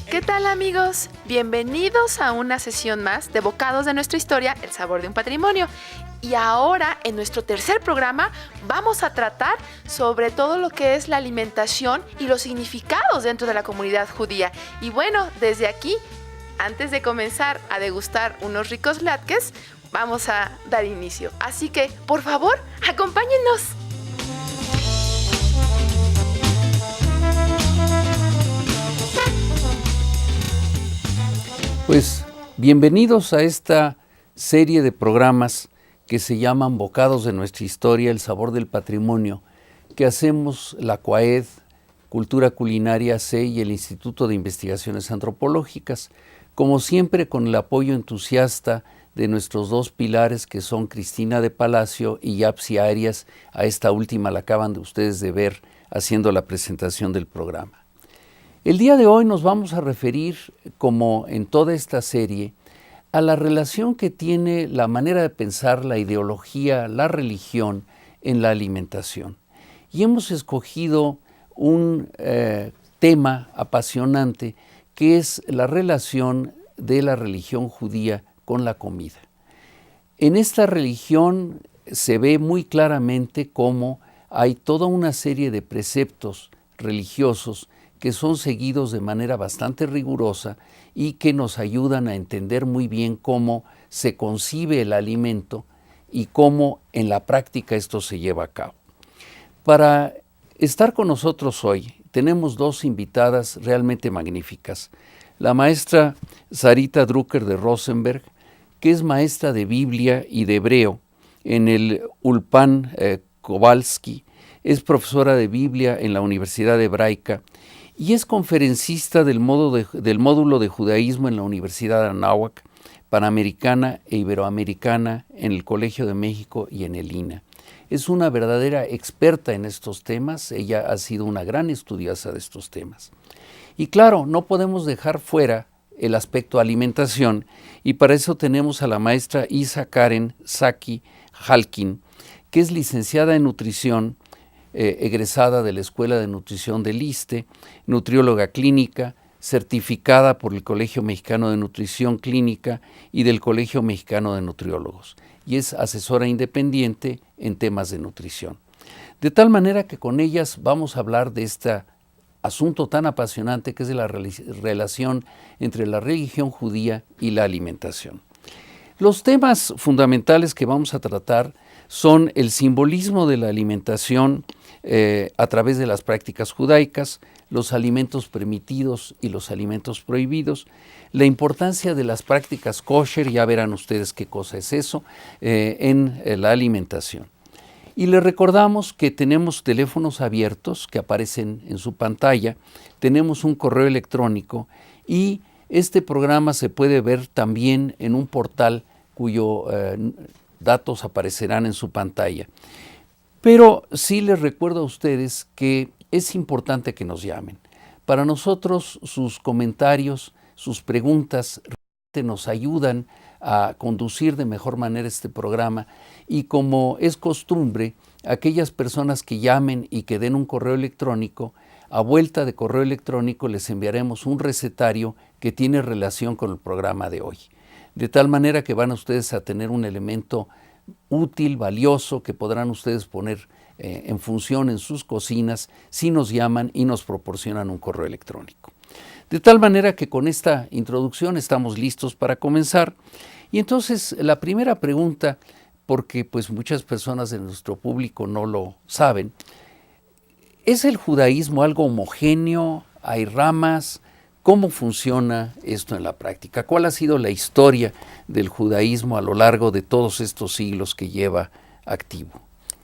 ¿Qué tal, amigos? Bienvenidos a una sesión más de Bocados de nuestra historia, el sabor de un patrimonio. Y ahora, en nuestro tercer programa, vamos a tratar sobre todo lo que es la alimentación y los significados dentro de la comunidad judía. Y bueno, desde aquí, antes de comenzar a degustar unos ricos latkes, vamos a dar inicio. Así que, por favor, acompáñennos. Pues bienvenidos a esta serie de programas que se llaman Bocados de nuestra historia, el sabor del patrimonio, que hacemos la CUAED, Cultura Culinaria C y el Instituto de Investigaciones Antropológicas, como siempre con el apoyo entusiasta de nuestros dos pilares que son Cristina de Palacio y Yapsi Arias. A esta última la acaban de ustedes de ver haciendo la presentación del programa. El día de hoy nos vamos a referir, como en toda esta serie, a la relación que tiene la manera de pensar, la ideología, la religión en la alimentación. Y hemos escogido un tema apasionante que es la relación de la religión judía con la comida. En esta religión se ve muy claramente cómo hay toda una serie de preceptos religiosos que son seguidos de manera bastante rigurosa y que nos ayudan a entender muy bien cómo se concibe el alimento y cómo en la práctica esto se lleva a cabo. Para estar con nosotros hoy tenemos dos invitadas realmente magníficas. La maestra Sarita Drucker de Rosenberg, que es maestra de Biblia y de hebreo en el Ulpan Kowalski, es profesora de Biblia en la Universidad Hebraica y es conferencista del módulo de judaísmo en la Universidad Anáhuac, Panamericana e Iberoamericana en el Colegio de México y en el INA. Es una verdadera experta en estos temas, ella ha sido una gran estudiosa de estos temas. Y claro, no podemos dejar fuera el aspecto alimentación y para eso tenemos a la maestra Isa Karen Saki Halkin, que es licenciada en nutrición, egresada de la Escuela de Nutrición del ISSSTE, nutrióloga clínica, certificada por el Colegio Mexicano de Nutrición Clínica y del Colegio Mexicano de Nutriólogos, y es asesora independiente en temas de nutrición. De tal manera que con ellas vamos a hablar de este asunto tan apasionante que es de la relación entre la religión judía y la alimentación. Los temas fundamentales que vamos a tratar son el simbolismo de la alimentación a través de las prácticas judaicas, los alimentos permitidos y los alimentos prohibidos, la importancia de las prácticas kosher, ya verán ustedes qué cosa es eso, en la alimentación. Y les recordamos que tenemos teléfonos abiertos que aparecen en su pantalla, tenemos un correo electrónico y este programa se puede ver también en un portal cuyos datos aparecerán en su pantalla. Pero sí les recuerdo a ustedes que es importante que nos llamen. Para nosotros sus comentarios, sus preguntas nos ayudan a conducir de mejor manera este programa y como es costumbre, aquellas personas que llamen y que den un correo electrónico, a vuelta de correo electrónico les enviaremos un recetario que tiene relación con el programa de hoy. De tal manera que van ustedes a tener un elemento útil, valioso, que podrán ustedes poner en función en sus cocinas si nos llaman y nos proporcionan un correo electrónico. De tal manera que con esta introducción estamos listos para comenzar. Y entonces la primera pregunta, porque pues muchas personas de nuestro público no lo saben, ¿es el judaísmo algo homogéneo? ¿Hay ramas? ¿Cómo funciona esto en la práctica? ¿Cuál ha sido la historia del judaísmo a lo largo de todos estos siglos que lleva activo?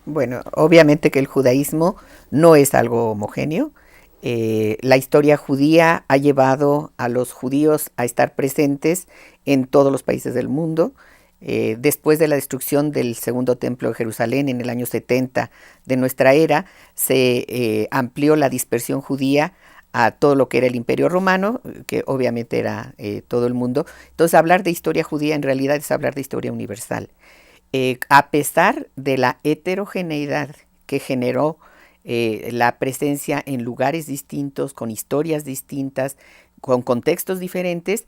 Bueno, obviamente que el judaísmo no es algo homogéneo. La historia judía ha llevado a los judíos a estar presentes en todos los países del mundo. Después de la destrucción del segundo templo de Jerusalén en el año 70 de nuestra era, se amplió la dispersión judía a todo lo que era el Imperio Romano, que obviamente era todo el mundo. Entonces, hablar de historia judía en realidad es hablar de historia universal. A pesar de la heterogeneidad que generó la presencia en lugares distintos, con historias distintas, con contextos diferentes,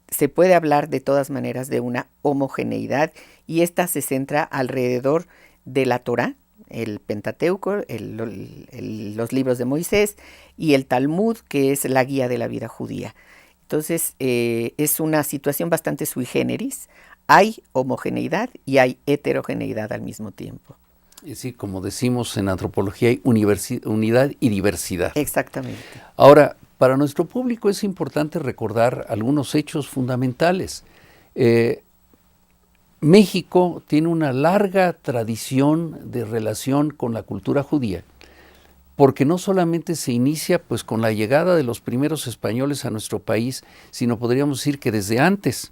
se puede hablar de todas maneras de una homogeneidad, y esta se centra alrededor de la Torá, el Pentateuco, los libros de Moisés, y el Talmud, que es la guía de la vida judía. Entonces, es una situación bastante sui generis. Hay homogeneidad y hay heterogeneidad al mismo tiempo. Es decir, como decimos en antropología, hay unidad y diversidad. Exactamente. Ahora, para nuestro público es importante recordar algunos hechos fundamentales. México tiene una larga tradición de relación con la cultura judía, porque no solamente se inicia pues con la llegada de los primeros españoles a nuestro país, sino podríamos decir que desde antes,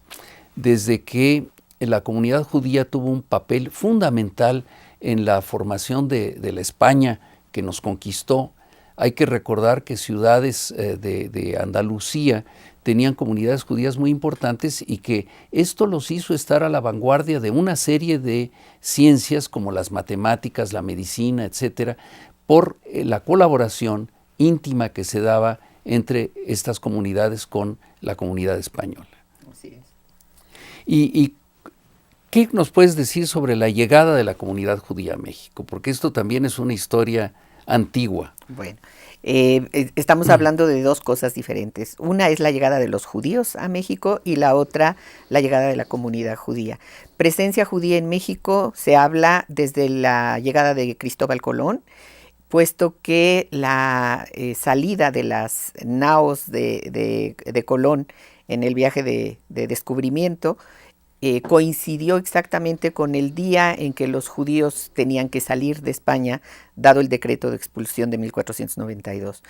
desde que la comunidad judía tuvo un papel fundamental en la formación de la España que nos conquistó. Hay que recordar que ciudades de Andalucía tenían comunidades judías muy importantes y que esto los hizo estar a la vanguardia de una serie de ciencias como las matemáticas, la medicina, etcétera, por la colaboración íntima que se daba entre estas comunidades con la comunidad española. Así es. ¿Y qué nos puedes decir sobre la llegada de la comunidad judía a México? Porque esto también es una historia antigua. Bueno, estamos hablando de dos cosas diferentes. Una es la llegada de los judíos a México y la otra la llegada de la comunidad judía. Presencia judía en México se habla desde la llegada de Cristóbal Colón, puesto que la salida de las naos de Colón en el viaje de descubrimiento coincidió exactamente con el día en que los judíos tenían que salir de España, dado el decreto de expulsión de 1492.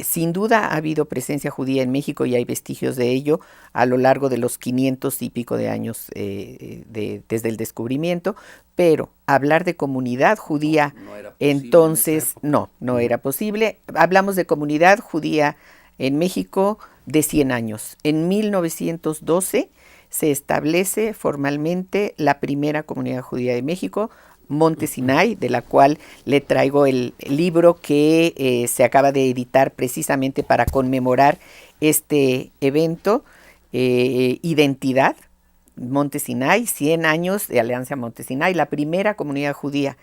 Sin duda ha habido presencia judía en México y hay vestigios de ello a lo largo de los 500 y pico de años desde el descubrimiento, pero hablar de comunidad judía entonces no era posible. Hablamos de comunidad judía en México de 100 años. En 1912 se establece formalmente la primera comunidad judía de México, Monte Sinai, de la cual le traigo el libro que se acaba de editar precisamente para conmemorar este evento, Identidad, Monte Sinai, 100 años de Alianza Monte Sinai. La primera comunidad judía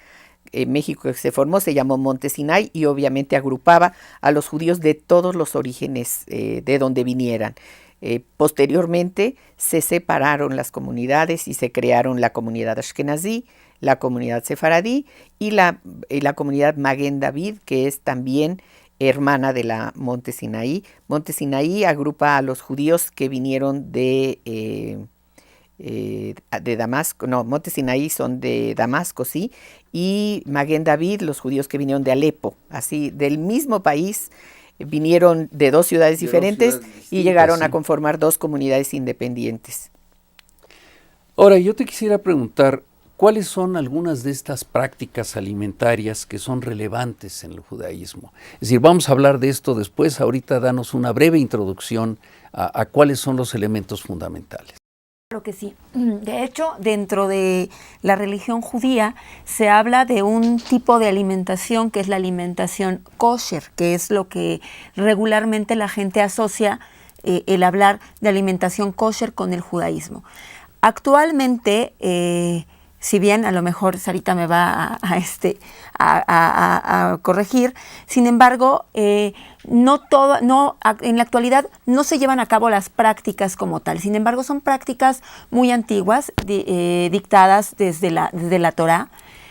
en México que se formó se llamó Monte Sinai y obviamente agrupaba a los judíos de todos los orígenes de donde vinieran. Posteriormente se separaron las comunidades y se crearon la comunidad Ashkenazí, la comunidad Sefaradí y la comunidad Maguen David, que es también hermana de la Monte Sinaí. Monte Sinaí agrupa a los judíos que vinieron de Damasco, no, Monte Sinaí son de Damasco, sí, y Maguen David, los judíos que vinieron de Alepo, así, del mismo país. Vinieron de dos ciudades diferentes y llegaron a conformar dos comunidades independientes. Ahora, yo te quisiera preguntar, ¿cuáles son algunas de estas prácticas alimentarias que son relevantes en el judaísmo? Es decir, vamos a hablar de esto después, ahorita danos una breve introducción a cuáles son los elementos fundamentales. Claro que sí. De hecho, dentro de la religión judía se habla de un tipo de alimentación que es la alimentación kosher, que es lo que regularmente la gente asocia el hablar de alimentación kosher con el judaísmo. Actualmente si bien a lo mejor Sarita me va a corregir, sin embargo, en la actualidad no se llevan a cabo las prácticas como tal. Sin embargo, son prácticas muy antiguas, dictadas desde la Torá,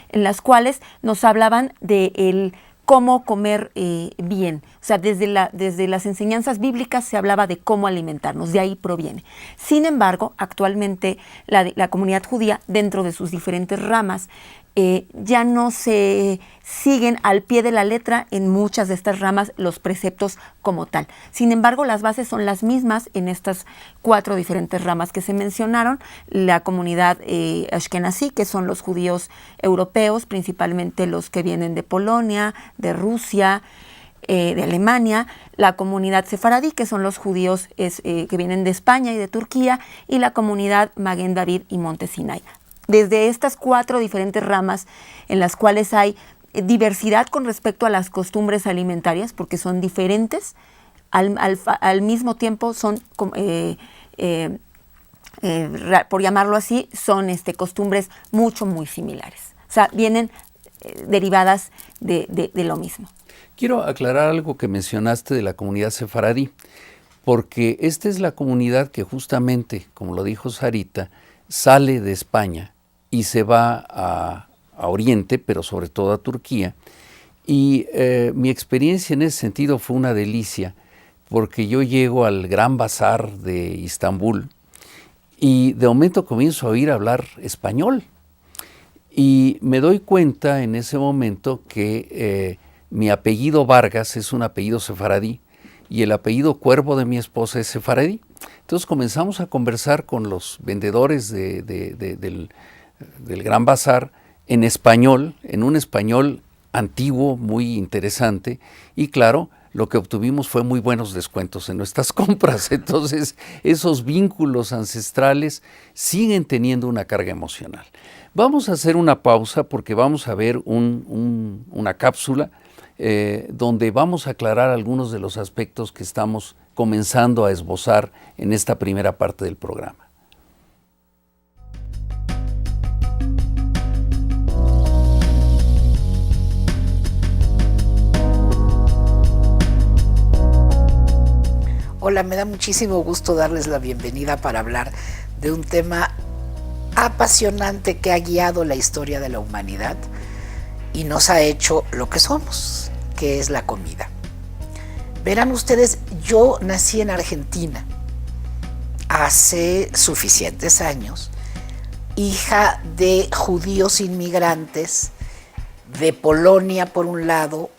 en las cuales nos hablaban de cómo comer bien. O sea, desde las enseñanzas bíblicas se hablaba de cómo alimentarnos, de ahí proviene. Sin embargo, actualmente la comunidad judía, dentro de sus diferentes ramas, ya no se siguen al pie de la letra en muchas de estas ramas los preceptos como tal. Sin embargo, las bases son las mismas en estas 4 diferentes ramas que se mencionaron. La comunidad Ashkenazí, que son los judíos europeos, principalmente los que vienen de Polonia, de Rusia, de Alemania, la comunidad sefaradí, que son los judíos que vienen de España y de Turquía, y la comunidad Maguen David y Monte Sinai. Desde estas 4 diferentes ramas en las cuales hay diversidad con respecto a las costumbres alimentarias, porque son diferentes, al mismo tiempo son, por llamarlo así, son costumbres muy similares. O sea, vienen derivadas de lo mismo. Quiero aclarar algo que mencionaste de la comunidad sefaradí, porque esta es la comunidad que justamente, como lo dijo Sarita, sale de España y se va a Oriente, pero sobre todo a Turquía. Y mi experiencia en ese sentido fue una delicia, porque yo llego al Gran Bazar de Istambul y de momento comienzo a oír hablar español. Y me doy cuenta en ese momento que mi apellido Vargas es un apellido sefaradí y el apellido Cuervo de mi esposa es sefaradí. Entonces comenzamos a conversar con los vendedores del Gran Bazar en español, en un español antiguo, muy interesante, y claro, lo que obtuvimos fue muy buenos descuentos en nuestras compras. Entonces, esos vínculos ancestrales siguen teniendo una carga emocional. Vamos a hacer una pausa porque vamos a ver una cápsula donde vamos a aclarar algunos de los aspectos que estamos comenzando a esbozar en esta primera parte del programa. Hola, me da muchísimo gusto darles la bienvenida para hablar de un tema apasionante que ha guiado la historia de la humanidad y nos ha hecho lo que somos, que es la comida. Verán ustedes, yo nací en Argentina hace suficientes años, hija de judíos inmigrantes de Polonia por un lado,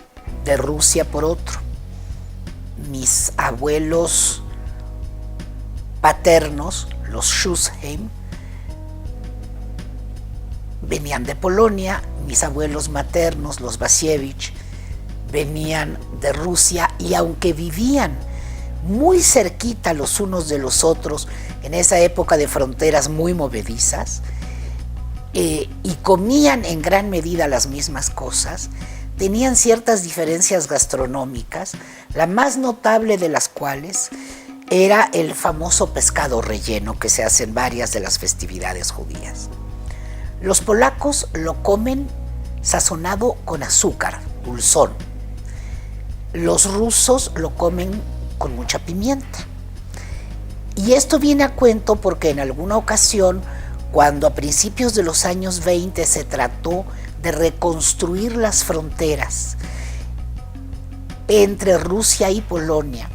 de Rusia por otro. Mis abuelos paternos, los Schussheim, venían de Polonia, mis abuelos maternos, los Basiewicz, venían de Rusia, y aunque vivían muy cerquita los unos de los otros en esa época de fronteras muy movedizas, y comían en gran medida las mismas cosas, tenían ciertas diferencias gastronómicas, la más notable de las cuales era el famoso pescado relleno que se hace en varias de las festividades judías. Los polacos lo comen sazonado con azúcar, dulzón. Los rusos lo comen con mucha pimienta. Y esto viene a cuento porque en alguna ocasión, cuando a principios de los años 20 se trató de reconstruir las fronteras entre Rusia y Polonia,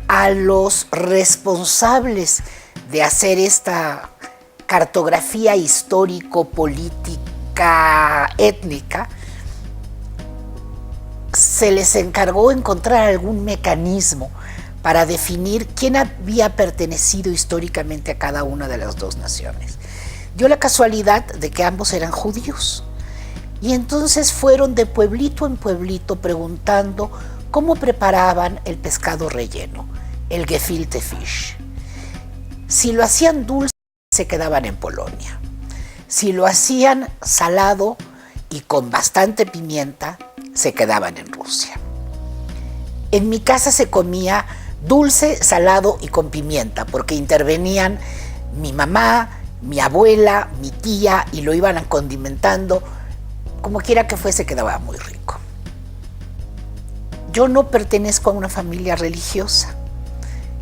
a los responsables de hacer esta cartografía histórico-política étnica, se les encargó encontrar algún mecanismo para definir quién había pertenecido históricamente a cada una de las dos naciones. Dio la casualidad de que ambos eran judíos. Y entonces fueron de pueblito en pueblito preguntando cómo preparaban el pescado relleno, el gefilte fish. Si lo hacían dulce, se quedaban en Polonia. Si lo hacían salado y con bastante pimienta, se quedaban en Rusia. En mi casa se comía dulce, salado y con pimienta, porque intervenían mi mamá mi abuela, mi tía, y lo iban condimentando. Como quiera que fuese, quedaba muy rico. Yo no pertenezco a una familia religiosa,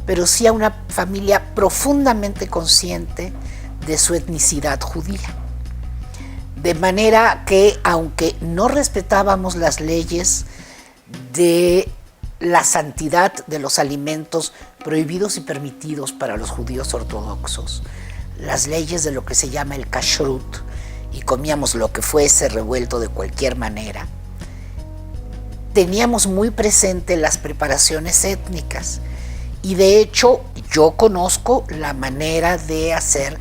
pero sí a una familia profundamente consciente de su etnicidad judía. De manera que, aunque no respetábamos las leyes de la santidad de los alimentos prohibidos y permitidos para los judíos ortodoxos, las leyes de lo que se llama el kashrut, y comíamos lo que fuese revuelto de cualquier manera, teníamos muy presente las preparaciones étnicas. Y de hecho, yo conozco la manera de hacer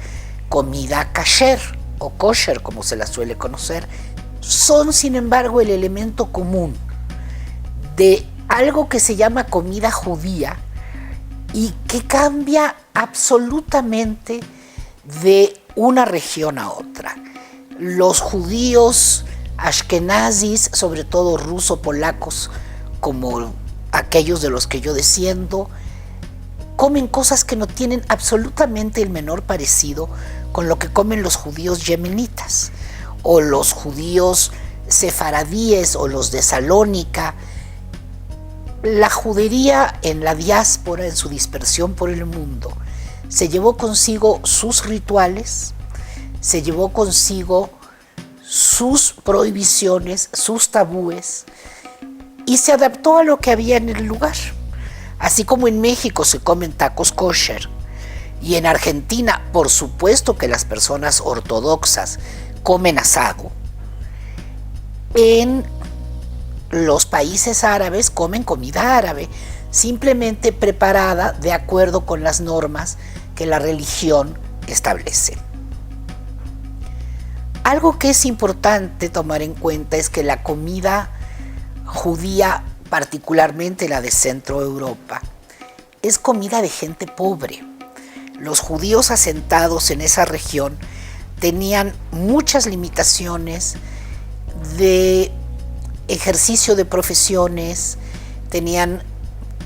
comida kasher o kosher, como se la suele conocer. Son, sin embargo, el elemento común de algo que se llama comida judía y que cambia absolutamente de una región a otra. Los judíos ashkenazis, sobre todo ruso-polacos, como aquellos de los que yo desciendo, comen cosas que no tienen absolutamente el menor parecido con lo que comen los judíos yemenitas, o los judíos sefaradíes, o los de Salónica. La judería en la diáspora, en su dispersión por el mundo, se llevó consigo sus rituales, se llevó consigo sus prohibiciones, sus tabúes, y se adaptó a lo que había en el lugar. Así como en México se comen tacos kosher, y en Argentina, por supuesto que las personas ortodoxas comen asado, en los países árabes comen comida árabe, simplemente preparada de acuerdo con las normas que la religión establece. Algo que es importante tomar en cuenta es que la comida judía, particularmente la de Centro Europa, es comida de gente pobre. Los judíos asentados en esa región tenían muchas limitaciones de ejercicio de profesiones, tenían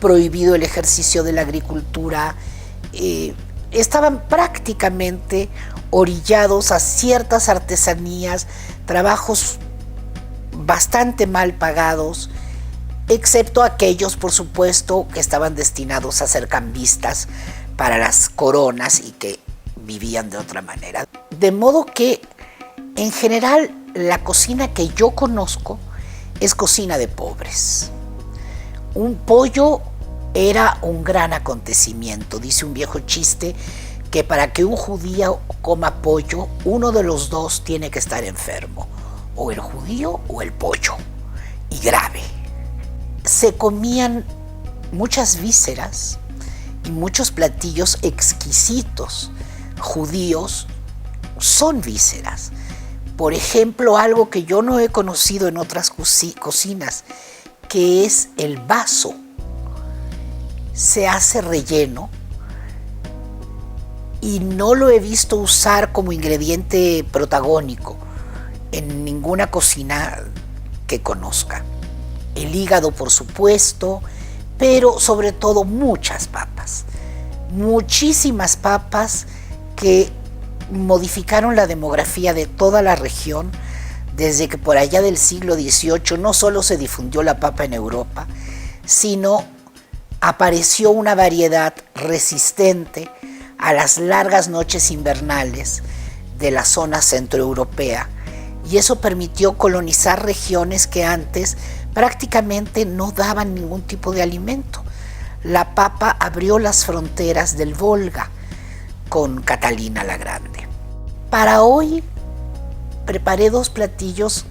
prohibido el ejercicio de la agricultura, estaban prácticamente orillados a ciertas artesanías, trabajos bastante mal pagados, excepto aquellos, por supuesto, que estaban destinados a ser cambistas para las coronas y que vivían de otra manera. De modo que, en general, la cocina que yo conozco es cocina de pobres. Un pollo era un gran acontecimiento. Dice un viejo chiste que para que un judío coma pollo, uno de los dos tiene que estar enfermo, o el judío o el pollo, y grave. Se comían muchas vísceras y muchos platillos exquisitos judíos son vísceras. Por ejemplo, algo que yo no he conocido en otras cocinas, que es el baso. Se hace relleno y no lo he visto usar como ingrediente protagónico en ninguna cocina que conozca. El hígado, por supuesto, pero sobre todo muchas papas. Muchísimas papas que modificaron la demografía de toda la región desde que por allá del siglo XVIII no solo se difundió la papa en Europa, sino apareció una variedad resistente a las largas noches invernales de la zona centroeuropea, y eso permitió colonizar regiones que antes prácticamente no daban ningún tipo de alimento. La papa abrió las fronteras del Volga con Catalina la Grande. Para hoy preparé dos platillos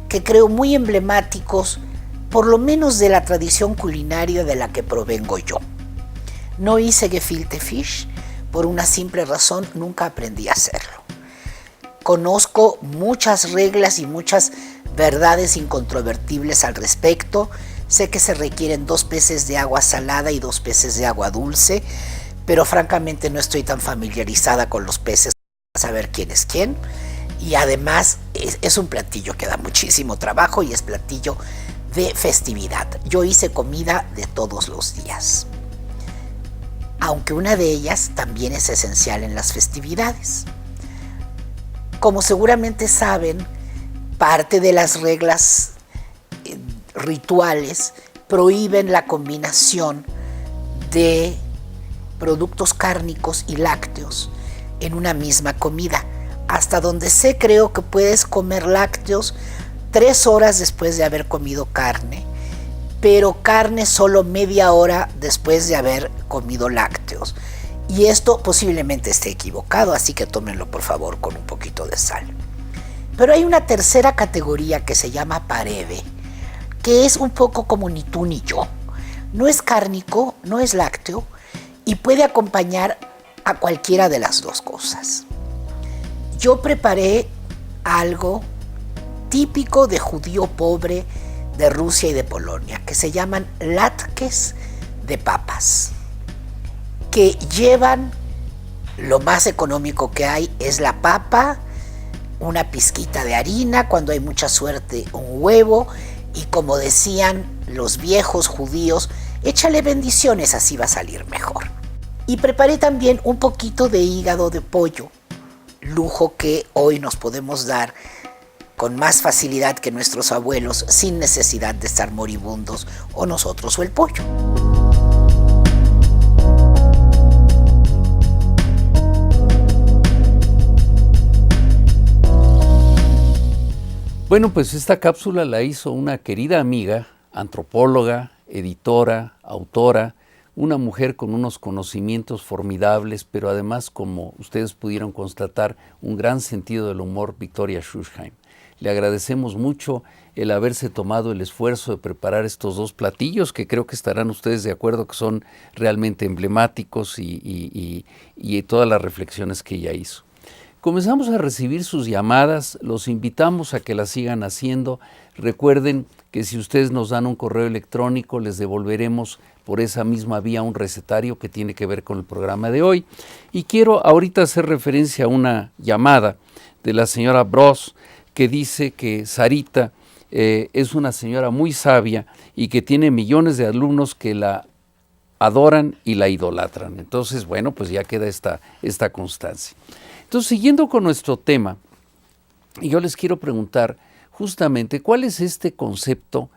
que creo muy emblemáticos, por lo menos de la tradición culinaria de la que provengo yo. No hice gefilte fish por una simple razón: nunca aprendí a hacerlo. Conozco muchas reglas y muchas verdades incontrovertibles al respecto. Sé que se requieren 2 peces de agua salada y 2 peces de agua dulce, pero francamente no estoy tan familiarizada con los peces para saber quién es quién. Y además es un platillo que da muchísimo trabajo y es platillo de festividad. Yo hice comida de todos los días, aunque una de ellas también es esencial en las festividades. como seguramente saben, parte de las reglas rituales prohíben la combinación de productos cárnicos y lácteos en una misma comida. Hasta donde sé, creo que puedes comer lácteos 3 horas después de haber comido carne, pero carne solo media hora después de haber comido lácteos. Y esto posiblemente esté equivocado, así que tómenlo por favor con un poquito de sal. Pero hay una tercera categoría que se llama pareve, que es un poco como ni tú ni yo. No es cárnico, no es lácteo y puede acompañar a cualquiera de las dos cosas. Yo preparé algo típico de judío pobre de Rusia y de Polonia, que se llaman latkes de papas, que llevan, lo más económico que hay es la papa, una pizquita de harina, cuando hay mucha suerte un huevo, y como decían los viejos judíos, échale bendiciones, así va a salir mejor. Y preparé también un poquito de hígado de pollo, lujo que hoy nos podemos dar con más facilidad que nuestros abuelos, sin necesidad de estar moribundos, o nosotros o el pollo. Bueno, pues esta cápsula la hizo una querida amiga, antropóloga, editora, autora, una mujer con unos conocimientos formidables, pero además, como ustedes pudieron constatar, un gran sentido del humor, Victoria Schuchheim. Le agradecemos mucho el haberse tomado el esfuerzo de preparar estos dos platillos, que creo que estarán ustedes de acuerdo que son realmente emblemáticos y todas las reflexiones que ella hizo. Comenzamos a recibir sus llamadas, los invitamos a que las sigan haciendo. Recuerden que si ustedes nos dan un correo electrónico, les devolveremos por esa misma vía un recetario que tiene que ver con el programa de hoy. Y quiero ahorita hacer referencia a una llamada de la señora Bros, que dice que Sarita es una señora muy sabia y que tiene millones de alumnos que la adoran y la idolatran. Entonces, bueno, pues ya queda esta constancia. Entonces, siguiendo con nuestro tema, yo les quiero preguntar justamente cuál es este concepto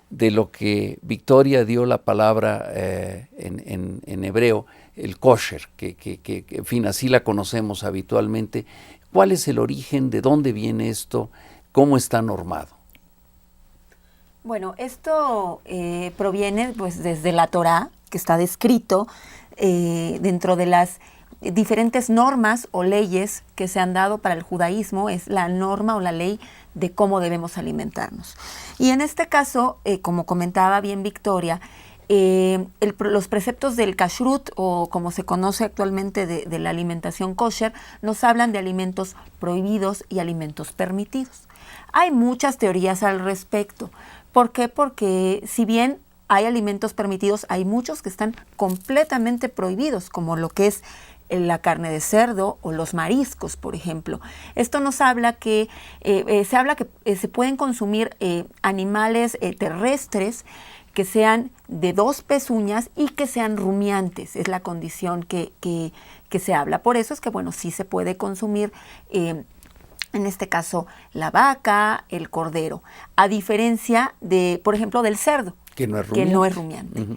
de lo que Victoria dio la palabra en hebreo, el kosher, que en fin, así la conocemos habitualmente. ¿Cuál es el origen? ¿De dónde viene esto? ¿Cómo está normado? Bueno, esto proviene pues desde la Torá, que está descrito dentro de las diferentes normas o leyes que se han dado para el judaísmo. Es la norma o la ley de cómo debemos alimentarnos. Y en este caso, como comentaba bien Victoria, los preceptos del kashrut, o como se conoce actualmente de la alimentación kosher, nos hablan de alimentos prohibidos y alimentos permitidos. Hay muchas teorías al respecto. ¿Por qué? Porque si bien hay alimentos permitidos, hay muchos que están completamente prohibidos, como lo que es la carne de cerdo o los mariscos, por ejemplo. Esto nos habla que se pueden consumir animales terrestres que sean de 2 pezuñas y que sean rumiantes. Es la condición que se habla. Por eso es que, bueno, sí se puede consumir, en este caso, la vaca, el cordero, a diferencia de, por ejemplo, del cerdo, que no es rumiante. Uh-huh.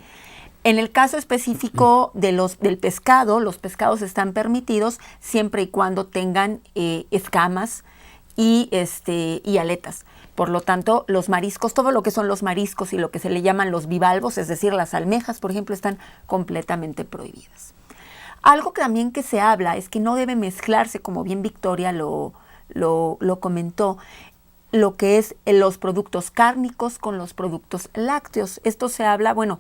En el caso específico del pescado, los pescados están permitidos siempre y cuando tengan escamas y aletas. Por lo tanto, los mariscos, todo lo que son los mariscos y lo que se le llaman los bivalvos, es decir, las almejas, por ejemplo, están completamente prohibidas. Algo que también que se habla es que no debe mezclarse, como bien Victoria lo comentó, lo que es los productos cárnicos con los productos lácteos. Esto se habla, bueno,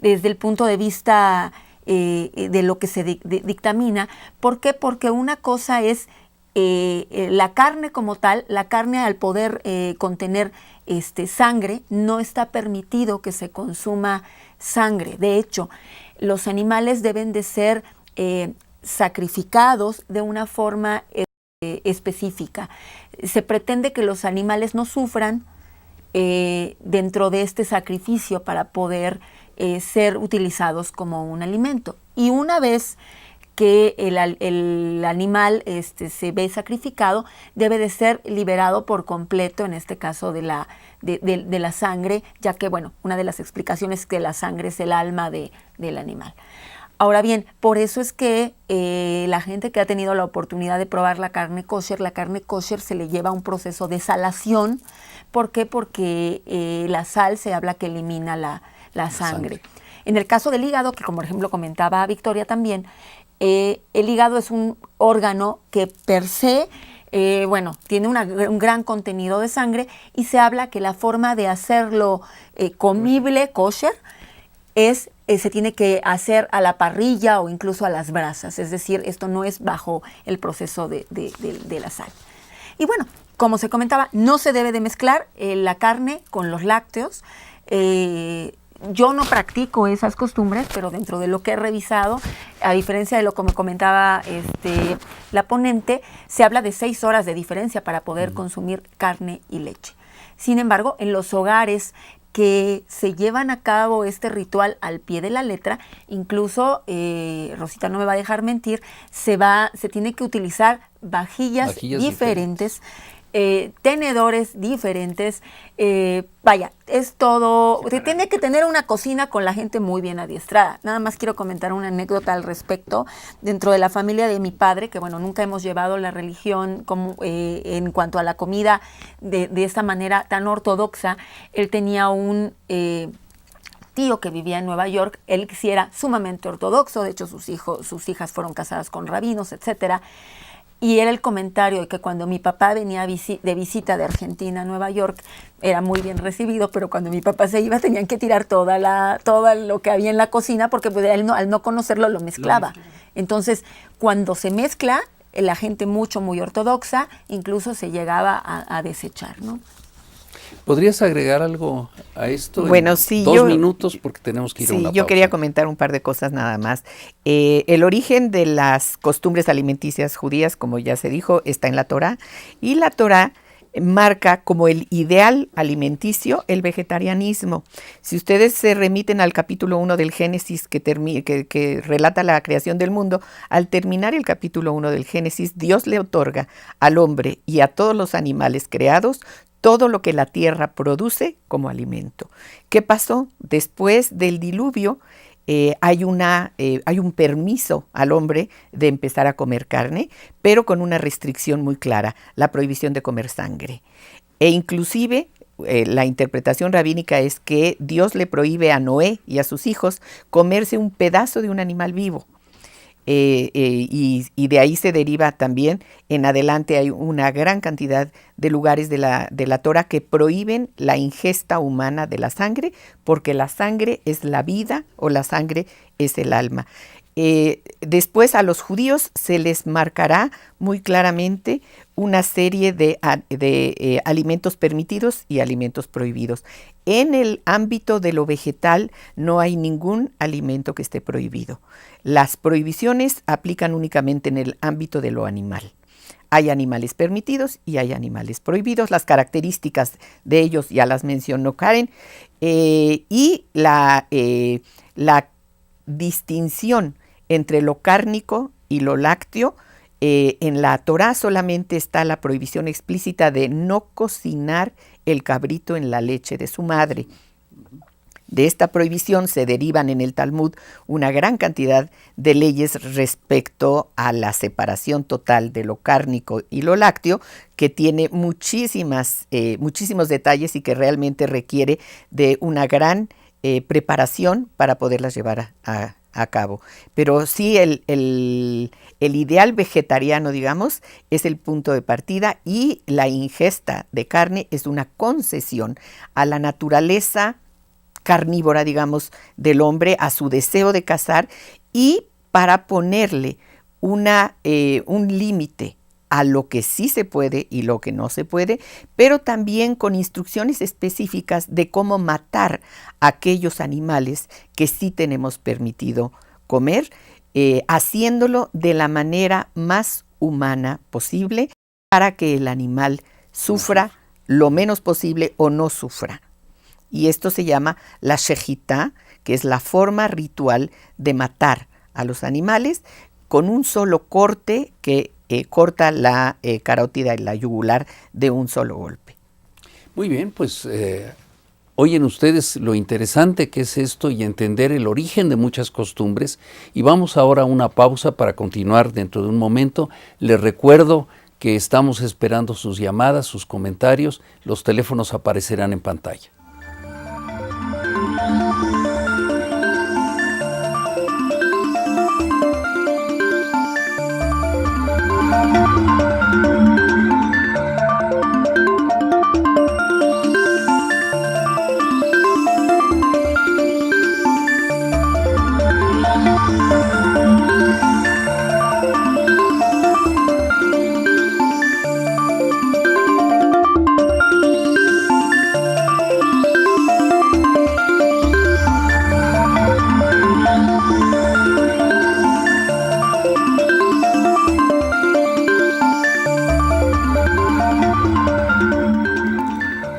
desde el punto de vista de lo que se dictamina. ¿Por qué? Porque una cosa es la carne como tal. La carne, al poder contener sangre, no está permitido que se consuma sangre. De hecho, los animales deben de ser sacrificados de una forma específica. Se pretende que los animales no sufran dentro de este sacrificio para poder ser utilizados como un alimento. Y una vez que el animal se ve sacrificado, debe de ser liberado por completo, en este caso de la sangre, ya que, bueno, una de las explicaciones es que la sangre es el alma del animal. Ahora bien, por eso es que la gente que ha tenido la oportunidad de probar la carne kosher se le lleva un proceso de salación. ¿Por qué? Porque la sal se habla que elimina la sangre. En el caso del hígado, que como por ejemplo comentaba Victoria también, el hígado es un órgano que per se, tiene un gran contenido de sangre, y se habla que la forma de hacerlo comible, kosher, se tiene que hacer a la parrilla o incluso a las brasas, es decir, esto no es bajo el proceso de la sal. Y bueno, como se comentaba, no se debe de mezclar la carne con los lácteos. Yo no practico esas costumbres, pero dentro de lo que he revisado, a diferencia de lo que me comentaba la ponente, se habla de 6 horas de diferencia para poder consumir carne y leche. Sin embargo, en los hogares que se llevan a cabo este ritual al pie de la letra, incluso, Rosita no me va a dejar mentir, se tiene que utilizar vajillas diferentes. Tenedores diferentes, es todo, tiene que tener una cocina con la gente muy bien adiestrada. Nada más quiero comentar una anécdota al respecto. Dentro de la familia de mi padre, que bueno, nunca hemos llevado la religión como, en cuanto a la comida de esta manera tan ortodoxa, él tenía un tío que vivía en Nueva York. Él sí era sumamente ortodoxo, de hecho sus hijas fueron casadas con rabinos, etcétera. Y era el comentario de que cuando mi papá venía de visita de Argentina a Nueva York, era muy bien recibido, pero cuando mi papá se iba tenían que tirar todo lo que había en la cocina, porque pues, él al no conocerlo lo mezclaba. Entonces, cuando se mezcla, la gente muy ortodoxa, incluso se llegaba a desechar, ¿no? ¿Podrías agregar algo a esto? Bueno, sí. 2 minutos, porque tenemos que ir a una pausa. Yo quería comentar un par de cosas nada más. El origen de las costumbres alimenticias judías, como ya se dijo, está en la Torá, y la Torá marca como el ideal alimenticio el vegetarianismo. Si ustedes se remiten al capítulo 1 del Génesis que relata la creación del mundo, al terminar el capítulo 1 del Génesis, Dios le otorga al hombre y a todos los animales creados todo lo que la tierra produce como alimento. ¿Qué pasó? Después del diluvio hay un permiso al hombre de empezar a comer carne, pero con una restricción muy clara, la prohibición de comer sangre. E inclusive la interpretación rabínica es que Dios le prohíbe a Noé y a sus hijos comerse un pedazo de un animal vivo. Y de ahí se deriva también, en adelante hay una gran cantidad de lugares de la Torá que prohíben la ingesta humana de la sangre, porque la sangre es la vida o la sangre es el alma. Después a los judíos se les marcará muy claramente una serie de alimentos permitidos y alimentos prohibidos. En el ámbito de lo vegetal no hay ningún alimento que esté prohibido. Las prohibiciones aplican únicamente en el ámbito de lo animal. Hay animales permitidos y hay animales prohibidos. Las características de ellos ya las mencionó Karen. Y la distinción entre lo cárnico y lo lácteo, en la Torá solamente está la prohibición explícita de no cocinar el cabrito en la leche de su madre. De esta prohibición se derivan en el Talmud una gran cantidad de leyes respecto a la separación total de lo cárnico y lo lácteo, que tiene muchísimos detalles y que realmente requiere de una gran preparación para poderlas llevar a cabo. Pero sí, el ideal vegetariano, digamos, es el punto de partida, y la ingesta de carne es una concesión a la naturaleza carnívora, digamos, del hombre, a su deseo de cazar, y para ponerle un límite a lo que sí se puede y lo que no se puede, pero también con instrucciones específicas de cómo matar a aquellos animales que sí tenemos permitido comer, haciéndolo de la manera más humana posible para que el animal sufra lo menos posible o no sufra. Y esto se llama la shejitá, que es la forma ritual de matar a los animales, con un solo corte que corta la carótida y la yugular de un solo golpe. Muy bien, pues oyen ustedes lo interesante que es esto y entender el origen de muchas costumbres. Y vamos ahora a una pausa para continuar dentro de un momento. Les recuerdo que estamos esperando sus llamadas, sus comentarios. Los teléfonos aparecerán en pantalla.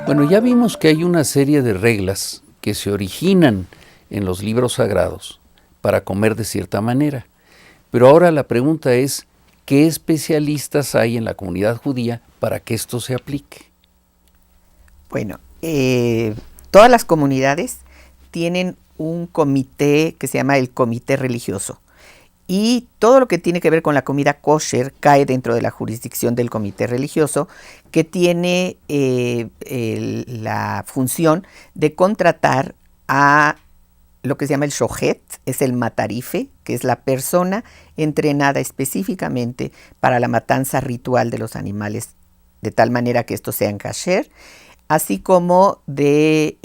Bueno, ya vimos que hay una serie de reglas que se originan en los libros sagrados para comer de cierta manera. Pero ahora la pregunta es, ¿qué especialistas hay en la comunidad judía para que esto se aplique? Bueno, todas las comunidades tienen un comité que se llama el comité religioso. Y todo lo que tiene que ver con la comida kosher cae dentro de la jurisdicción del comité religioso, que tiene la función de contratar a lo que se llama el shohet, es el matarife, que es la persona entrenada específicamente para la matanza ritual de los animales, de tal manera que estos sean kasher, así como de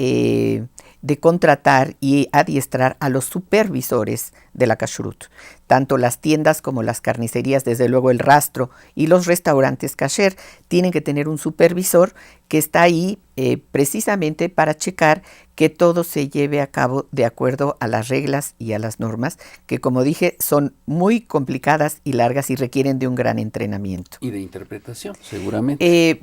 contratar y adiestrar a los supervisores de la kashrut. Tanto las tiendas como las carnicerías, desde luego el rastro, y los restaurantes kasher tienen que tener un supervisor que está ahí precisamente para checar que todo se lleve a cabo de acuerdo a las reglas y a las normas, que como dije son muy complicadas y largas y requieren de un gran entrenamiento. Y de interpretación, seguramente.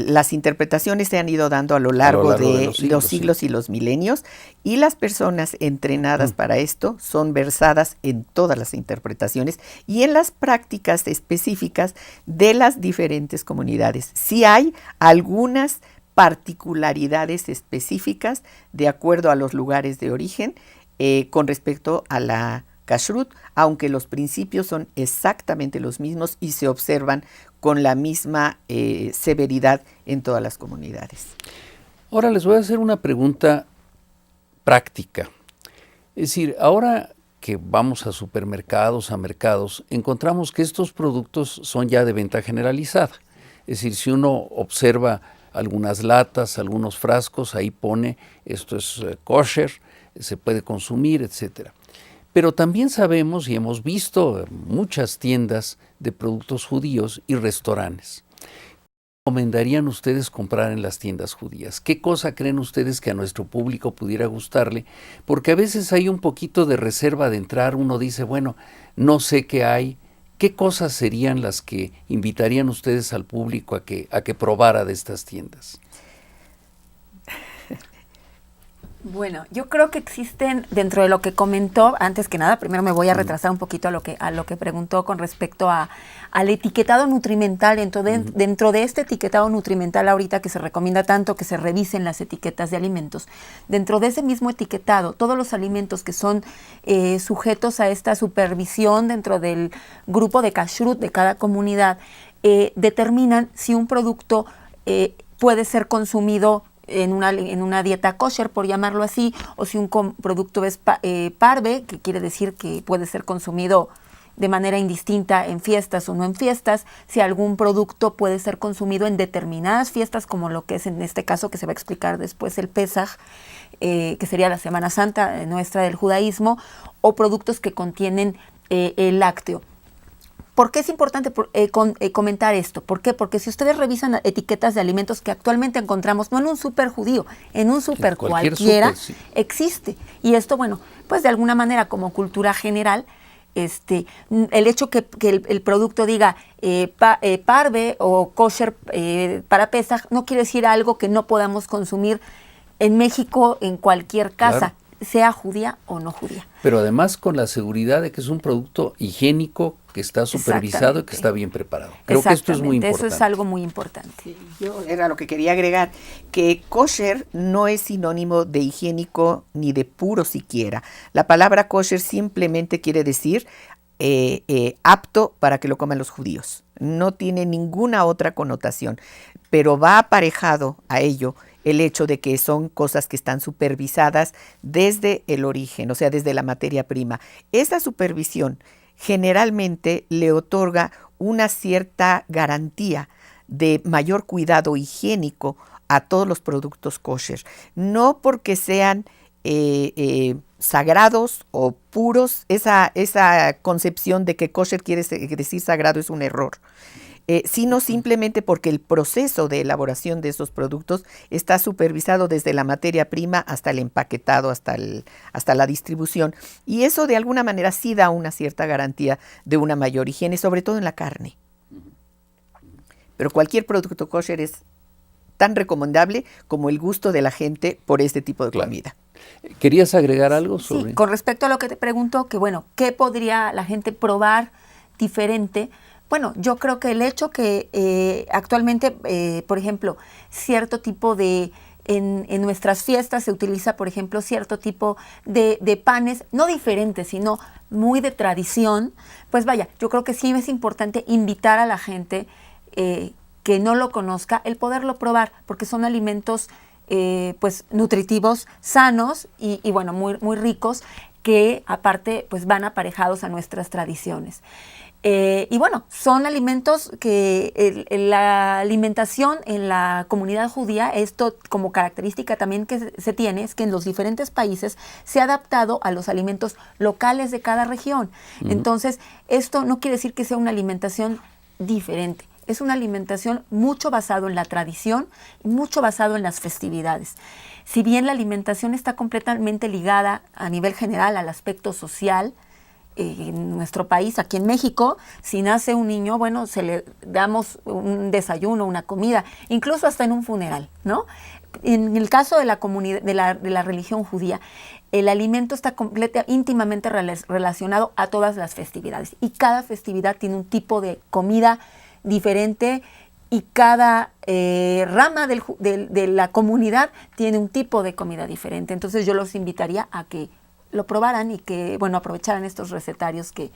Las interpretaciones se han ido dando a lo largo de los siglos y los milenios, y las personas entrenadas para esto son versadas en todas las interpretaciones y en las prácticas específicas de las diferentes comunidades. Sí hay algunas particularidades específicas de acuerdo a los lugares de origen con respecto a la kashrut, aunque los principios son exactamente los mismos y se observan con la misma severidad en todas las comunidades. Ahora les voy a hacer una pregunta práctica. Es decir, ahora que vamos a supermercados, a mercados, encontramos que estos productos son ya de venta generalizada. Es decir, si uno observa algunas latas, algunos frascos, ahí pone esto es kosher, se puede consumir, etc. Pero también sabemos y hemos visto muchas tiendas de productos judíos y restaurantes. ¿Qué recomendarían ustedes comprar en las tiendas judías? ¿Qué cosa creen ustedes que a nuestro público pudiera gustarle? Porque a veces hay un poquito de reserva de entrar, uno dice, bueno, no sé qué hay. ¿Qué cosas serían las que invitarían ustedes al público a que probara de estas tiendas? Bueno, yo creo que existen, dentro de lo que comentó, antes que nada, primero me voy a retrasar un poquito a lo que preguntó con respecto al etiquetado nutrimental. Dentro de este etiquetado nutrimental ahorita que se recomienda tanto que se revisen las etiquetas de alimentos, dentro de ese mismo etiquetado, todos los alimentos que son sujetos a esta supervisión dentro del grupo de kashrut de cada comunidad, determinan si un producto puede ser consumido en una dieta kosher, por llamarlo así, o si un producto es parve, que quiere decir que puede ser consumido de manera indistinta en fiestas o no en fiestas, si algún producto puede ser consumido en determinadas fiestas, como lo que es en este caso que se va a explicar después el Pesaj, que sería la Semana Santa nuestra del judaísmo, o productos que contienen el lácteo. ¿Por qué es importante comentar esto? ¿Por qué? Porque si ustedes revisan etiquetas de alimentos que actualmente encontramos, no en un súper judío, en un súper cualquiera, sí existe. Y esto, bueno, pues de alguna manera como cultura general, el hecho que el producto diga parve o kosher para Pesaj no quiere decir algo que no podamos consumir en México en cualquier casa. Claro. sea judía o no judía. Pero además con la seguridad de que es un producto higiénico, que está supervisado y que está bien preparado. Creo que esto es muy importante. Eso es algo muy importante. Sí, yo era lo que quería agregar, que kosher no es sinónimo de higiénico ni de puro siquiera. La palabra kosher simplemente quiere decir apto para que lo coman los judíos. No tiene ninguna otra connotación, pero va aparejado a ello el hecho de que son cosas que están supervisadas desde el origen, o sea, desde la materia prima. Esa supervisión generalmente le otorga una cierta garantía de mayor cuidado higiénico a todos los productos kosher, no porque sean sagrados o puros. Esa concepción de que kosher quiere decir sagrado es un error, sino simplemente porque el proceso de elaboración de esos productos está supervisado desde la materia prima hasta el empaquetado, hasta la distribución, y eso de alguna manera sí da una cierta garantía de una mayor higiene, sobre todo en la carne. Pero cualquier producto kosher es tan recomendable como el gusto de la gente por este tipo de comida. ¿Querías agregar algo sobre? Sí, con respecto a lo que te pregunto, que bueno, ¿qué podría la gente probar diferente? Bueno, yo creo que el hecho que actualmente, por ejemplo, cierto tipo de, en nuestras fiestas se utiliza, por ejemplo, cierto tipo de panes, no diferentes, sino muy de tradición, pues vaya, yo creo que sí es importante invitar a la gente que no lo conozca, el poderlo probar, porque son alimentos pues nutritivos, sanos y bueno, muy ricos, que aparte pues van aparejados a nuestras tradiciones. Y bueno, son alimentos que la alimentación en la comunidad judía, esto como característica también que se tiene, es que en los diferentes países se ha adaptado a los alimentos locales de cada región. Entonces, esto no quiere decir que sea una alimentación diferente. Es una alimentación mucho basado en la tradición y mucho basado en las festividades. Si bien la alimentación está completamente ligada a nivel general al aspecto social, en nuestro país, aquí en México, si nace un niño, bueno, se le damos un desayuno, una comida, incluso hasta en un funeral, ¿no? En el caso de la comunidad, de la religión judía, el alimento está íntimamente relacionado a todas las festividades, y cada festividad tiene un tipo de comida diferente, y cada rama de la comunidad tiene un tipo de comida diferente. Entonces yo los invitaría a que lo probaran y que, bueno, aprovecharan estos recetarios que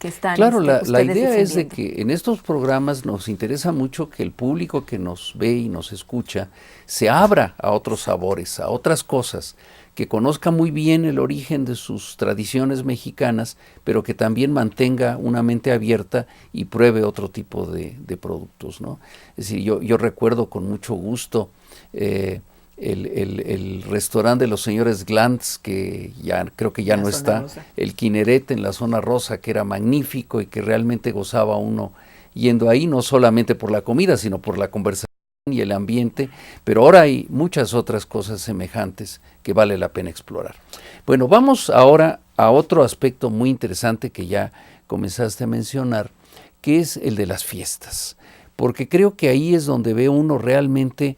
están. Claro, la idea es de que en estos programas nos interesa mucho que el público que nos ve y nos escucha se abra a otros sabores, a otras cosas, que conozca muy bien el origen de sus tradiciones mexicanas, pero que también mantenga una mente abierta y pruebe otro tipo de productos, ¿no? Es decir, yo recuerdo con mucho gusto el restaurante de los señores Glantz, que ya creo que ya no está, rosa. El Kineret en la zona rosa, que era magnífico y que realmente gozaba uno yendo ahí, no solamente por la comida, sino por la conversación y el ambiente, pero ahora hay muchas otras cosas semejantes que vale la pena explorar. Bueno, vamos ahora a otro aspecto muy interesante que ya comenzaste a mencionar, que es el de las fiestas, porque creo que ahí es donde ve uno realmente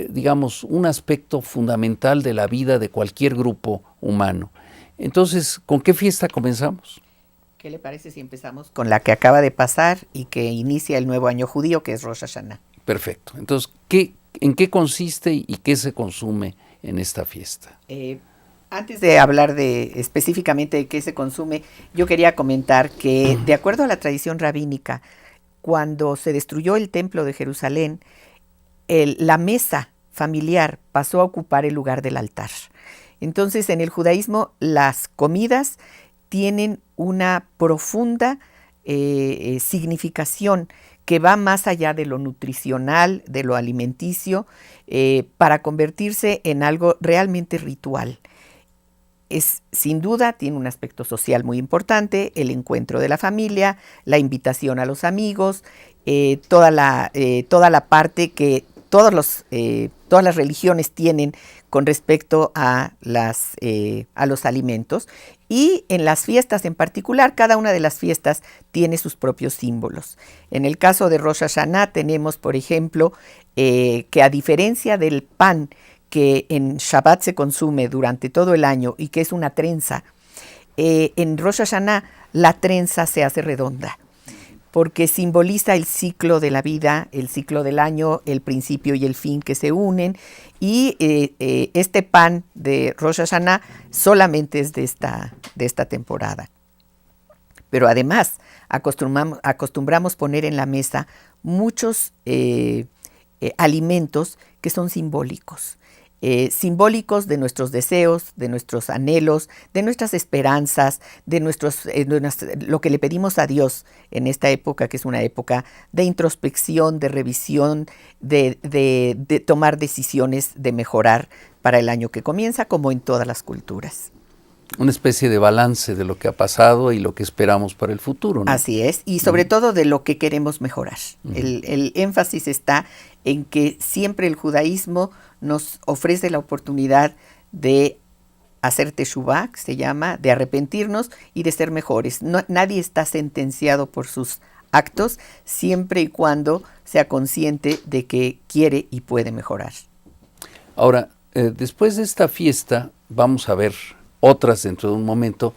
digamos, un aspecto fundamental de la vida de cualquier grupo humano. Entonces, ¿con qué fiesta comenzamos? ¿Qué le parece si empezamos con la que acaba de pasar y que inicia el nuevo año judío, que es Rosh Hashanah? Perfecto. Entonces, ¿en qué consiste y qué se consume en esta fiesta? Antes de hablar específicamente de qué se consume, yo quería comentar que, de acuerdo a la tradición rabínica, cuando se destruyó el templo de Jerusalén, la mesa familiar pasó a ocupar el lugar del altar. Entonces, en el judaísmo, las comidas tienen una profunda significación que va más allá de lo nutricional, de lo alimenticio, para convertirse en algo realmente ritual. Sin duda, tiene un aspecto social muy importante, el encuentro de la familia, la invitación a los amigos, toda la parte que todas las religiones tienen con respecto a los alimentos, y en las fiestas en particular, cada una de las fiestas tiene sus propios símbolos. En el caso de Rosh Hashanah tenemos, por ejemplo, que a diferencia del pan que en Shabbat se consume durante todo el año y que es una trenza, en Rosh Hashanah la trenza se hace redonda, porque simboliza el ciclo de la vida, el ciclo del año, el principio y el fin que se unen, y este pan de Rosh Hashanah solamente es de esta temporada. Pero además acostumbramos poner en la mesa muchos alimentos que son simbólicos. Simbólicos de nuestros deseos, de nuestros anhelos, de nuestras esperanzas, de lo que le pedimos a Dios en esta época, que es una época de introspección, de revisión, de tomar decisiones, de mejorar para el año que comienza, como en todas las culturas. Una especie de balance de lo que ha pasado y lo que esperamos para el futuro, ¿no? Así es, y sobre todo de lo que queremos mejorar. El énfasis está en que siempre el judaísmo nos ofrece la oportunidad de hacer teshuvá, que se llama, de arrepentirnos y de ser mejores. Nadie está sentenciado por sus actos, siempre y cuando sea consciente de que quiere y puede mejorar. Ahora, después de esta fiesta, vamos a ver otras dentro de un momento,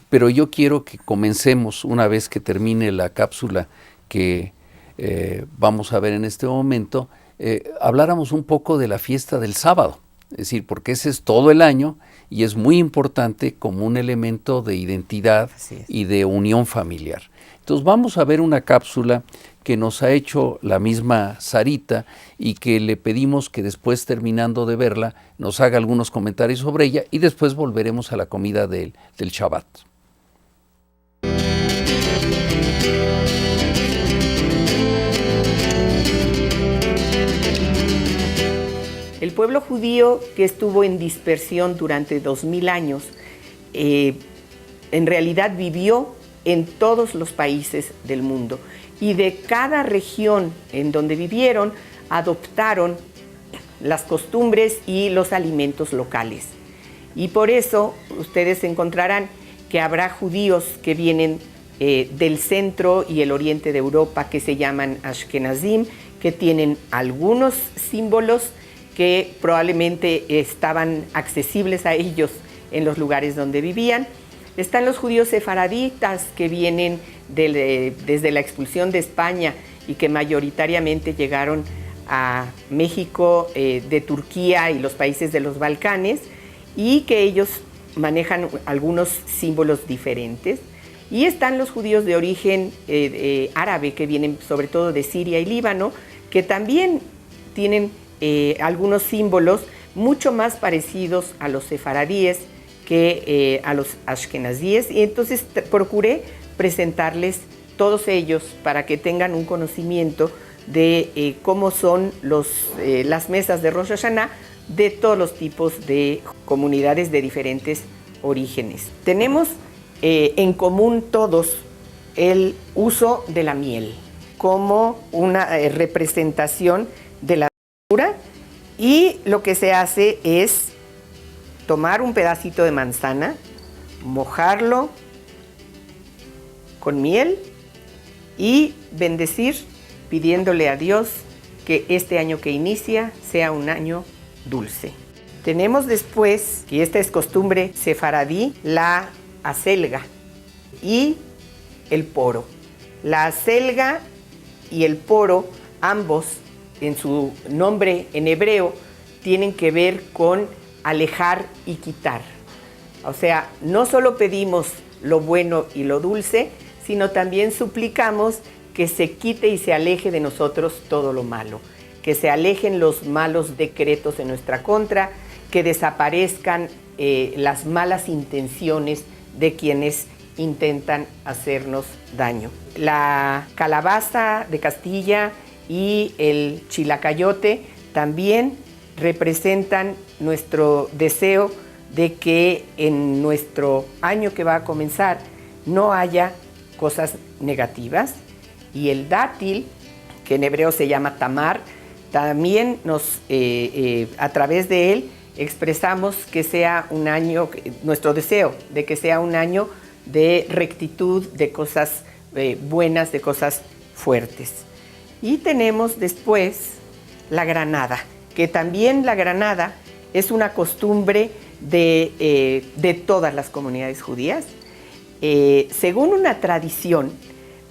pero yo quiero que comencemos, una vez que termine la cápsula que vamos a ver en este momento, habláramos un poco de la fiesta del sábado, es decir, porque ese es todo el año y es muy importante como un elemento de identidad y de unión familiar. Entonces vamos a ver una cápsula que nos ha hecho la misma Sarita y que le pedimos que después, terminando de verla, nos haga algunos comentarios sobre ella y después volveremos a la comida del Shabbat. El pueblo judío, que estuvo en dispersión durante 2000 años, en realidad vivió en todos los países del mundo, y de cada región en donde vivieron adoptaron las costumbres y los alimentos locales. Y por eso ustedes encontrarán que habrá judíos que vienen del centro y el oriente de Europa, que se llaman Ashkenazim, que tienen algunos símbolos que probablemente estaban accesibles a ellos en los lugares donde vivían. Están los judíos sefaraditas, que vienen desde la expulsión de España y que mayoritariamente llegaron a México, de Turquía y los países de los Balcanes, y que ellos manejan algunos símbolos diferentes. Y están los judíos de origen árabe, que vienen sobre todo de Siria y Líbano, que también tienen algunos símbolos mucho más parecidos a los sefaradíes que a los ashkenazíes, y entonces procuré presentarles todos ellos para que tengan un conocimiento de cómo son las mesas de Rosh Hashanah de todos los tipos de comunidades de diferentes orígenes. Tenemos en común todos el uso de la miel como una representación de la cultura, y lo que se hace es tomar un pedacito de manzana, mojarlo con miel y bendecir, pidiéndole a Dios que este año que inicia sea un año dulce. Tenemos después, y esta es costumbre sefaradí, la acelga y el poro. La acelga y el poro, ambos en su nombre en hebreo, tienen que ver con alejar y quitar. O sea, no solo pedimos lo bueno y lo dulce, sino también suplicamos que se quite y se aleje de nosotros todo lo malo, que se alejen los malos decretos en nuestra contra, que desaparezcan las malas intenciones de quienes intentan hacernos daño. La calabaza de Castilla y el chilacayote también representan nuestro deseo de que en nuestro año que va a comenzar no haya cosas negativas. Y el dátil, que en hebreo se llama tamar, también a través de él expresamos que sea un año, nuestro deseo de que sea un año de rectitud, de cosas buenas, de cosas fuertes. Y tenemos después la granada, que también la granada es una costumbre de todas las comunidades judías. Según una tradición,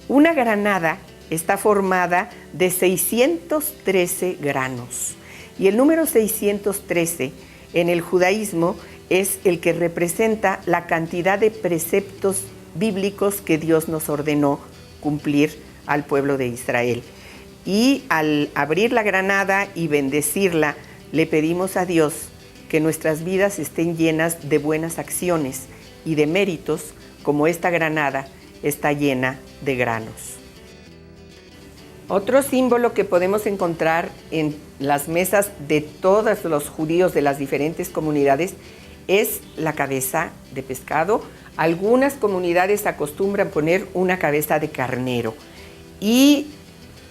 una granada está formada de 613 granos. Y el número 613 en el judaísmo es el que representa la cantidad de preceptos bíblicos que Dios nos ordenó cumplir al pueblo de Israel. Y al abrir la granada y bendecirla, le pedimos a Dios que nuestras vidas estén llenas de buenas acciones y de méritos, como esta granada está llena de granos. Otro símbolo que podemos encontrar en las mesas de todos los judíos de las diferentes comunidades es la cabeza de pescado. Algunas comunidades acostumbran poner una cabeza de carnero y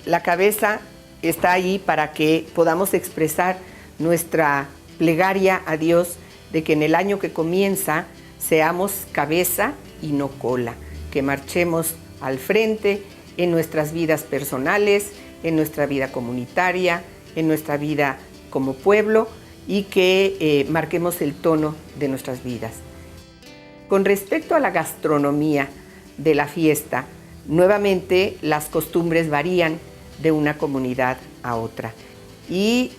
la cabeza está ahí para que podamos expresar nuestra plegaria a Dios de que en el año que comienza seamos cabeza y no cola, que marchemos al frente en nuestras vidas personales, en nuestra vida comunitaria, en nuestra vida como pueblo y que marquemos el tono de nuestras vidas. Con respecto a la gastronomía de la fiesta, nuevamente las costumbres varían de una comunidad a otra y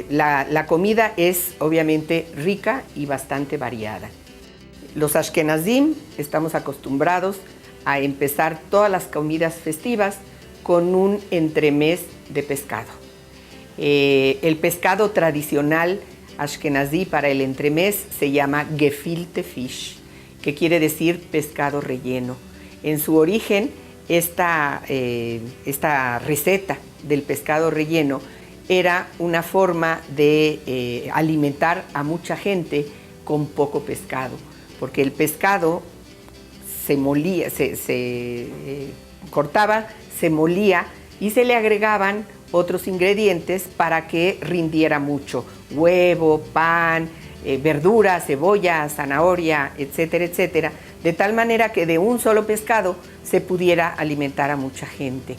la comida es obviamente rica y bastante variada. Los ashkenazim estamos acostumbrados a empezar todas las comidas festivas con un entremés de pescado. El pescado tradicional ashkenazí para el entremés se llama gefilte fish, que quiere decir pescado relleno. En su origen, esta receta del pescado relleno era una forma de alimentar a mucha gente con poco pescado, porque el pescado se molía, se cortaba, se molía y se le agregaban otros ingredientes para que rindiera mucho: huevo, pan, verduras, cebolla, zanahoria, etcétera, etcétera, de tal manera que de un solo pescado se pudiera alimentar a mucha gente.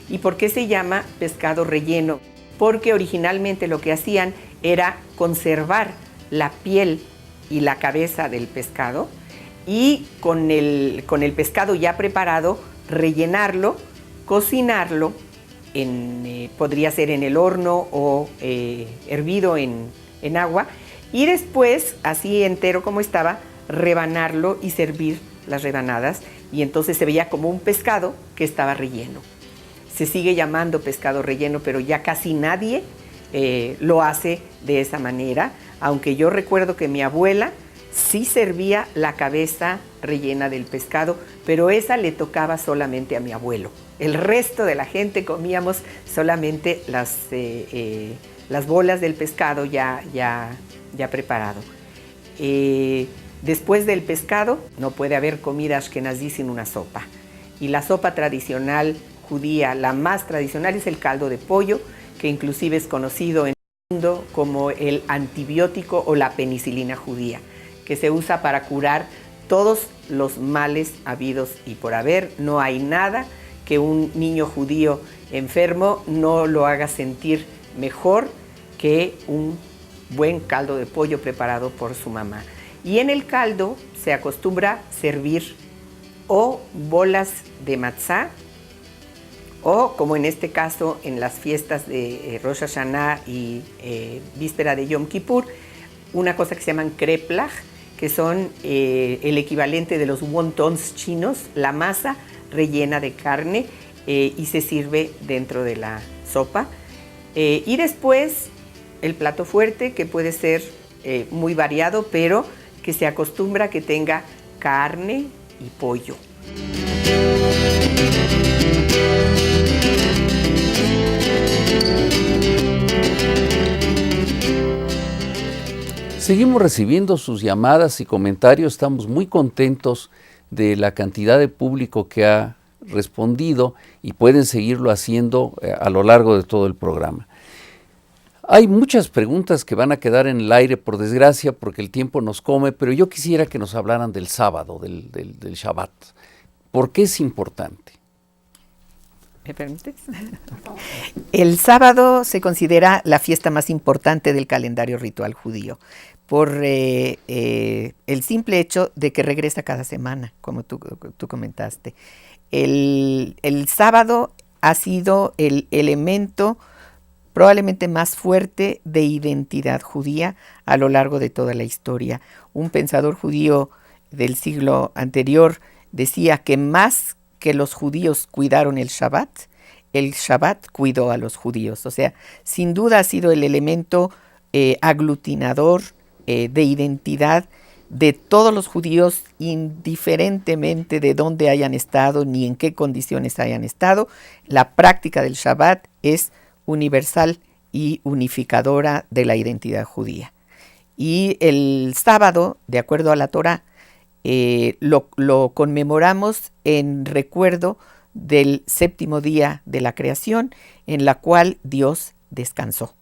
¿Y por qué se llama pescado relleno? Porque originalmente lo que hacían era conservar la piel y la cabeza del pescado y con el pescado ya preparado rellenarlo, cocinarlo, podría ser en el horno o hervido en agua, y después, así entero como estaba, rebanarlo y servir las rebanadas, y entonces se veía como un pescado que estaba relleno. Se sigue llamando pescado relleno, pero ya casi nadie lo hace de esa manera, aunque yo recuerdo que mi abuela sí servía la cabeza rellena del pescado, pero esa le tocaba solamente a mi abuelo. El resto de la gente comíamos solamente las bolas del pescado ya preparado. Después del pescado no puede haber comida ashkenazí sin una sopa. Y la sopa tradicional judía, la más tradicional, es el caldo de pollo, que inclusive es conocido en el mundo como el antibiótico o la penicilina judía, que se usa para curar todos los males habidos y por haber. No hay nada que un niño judío enfermo no lo haga sentir mejor que un buen caldo de pollo preparado por su mamá. Y en el caldo se acostumbra servir o bolas de matzá, o como en este caso en las fiestas de Rosh Hashanah y víspera de Yom Kippur, una cosa que se llaman kreplach, que son el equivalente de los wontons chinos, la masa rellena de carne y se sirve dentro de la sopa. Y después el plato fuerte, que puede ser muy variado, pero que se acostumbra que tenga carne y pollo. Seguimos recibiendo sus llamadas y comentarios. Estamos muy contentos de la cantidad de público que ha respondido y pueden seguirlo haciendo a lo largo de todo el programa. Hay muchas preguntas que van a quedar en el aire, por desgracia, porque el tiempo nos come, pero yo quisiera que nos hablaran del sábado, del Shabbat. ¿Por qué es importante? ¿Me permites? El sábado se considera la fiesta más importante del calendario ritual judío por el simple hecho de que regresa cada semana, como tú comentaste. El sábado ha sido el elemento probablemente más fuerte de identidad judía a lo largo de toda la historia. Un pensador judío del siglo anterior decía que más que los judíos cuidaron el Shabbat cuidó a los judíos. O sea, sin duda ha sido el elemento aglutinador de identidad de todos los judíos, indiferentemente de dónde hayan estado ni en qué condiciones hayan estado. La práctica del Shabbat es universal y unificadora de la identidad judía. Y el sábado, de acuerdo a la Torá, lo conmemoramos en recuerdo del séptimo día de la creación, en la cual Dios descansó.